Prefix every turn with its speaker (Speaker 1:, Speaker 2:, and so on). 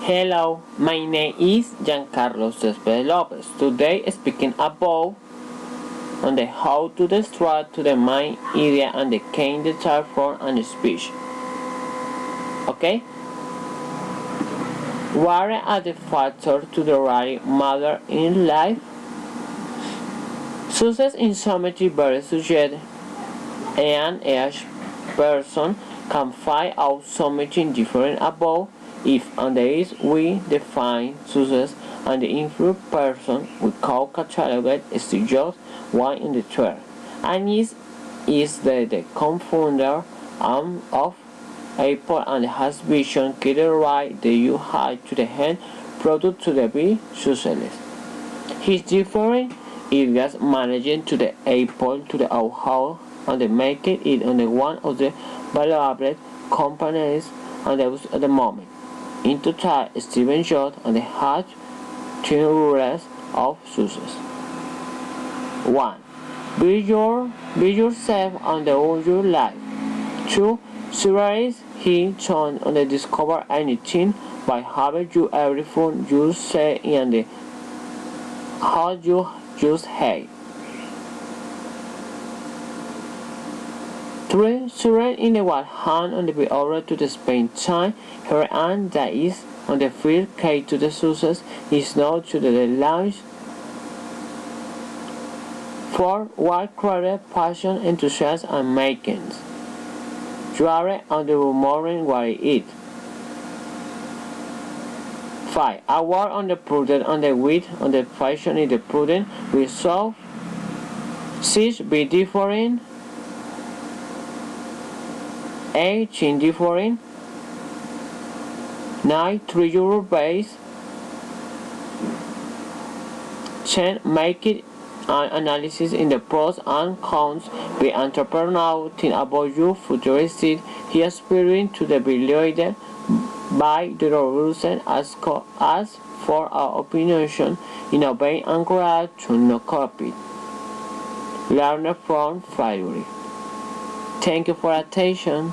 Speaker 1: Hello, my name is Giancarlo Cespedes Lopez. Today speaking about on the how to destroy to the main idea and the kind the child form and speech. Okay? What are the factors to the right mother in life? Success in symmetry very suggest and each person can find out something different about if and there is we define success and the influence person we call cataloged Steve Jobs one in the third and is the confounder of Apple and has vision killer right that you had to the hand product to the be successful. His different areas managing to the Apple to the how and the making it on the one of the valuable companies and at the moment. In total, Stephen Jobs and the had 10 rules of success. 1. Be yourself and own your life. 2. Serious he turned on the discover anything by having you everything you say and the how you just hate. 3. Surrender in the one hand on the be over to the spend time her and that is on the field key to the success is now to the launch. 4. What creative passion, enthusiasm and makings. You are on the morning what I eat. 5. I work on the prudent, on the wit, on the fashion in the prudent, resolve. 6. Be different. 8. Change different. 9. Treat your base. 10. Make it an analysis in the pros and cons. Be entrepreneurial. Think about your futuristic. He aspiring to the believed by the rules and ask for our opinion, innovate and create to no copy. Learn from failure. Thank you for attention.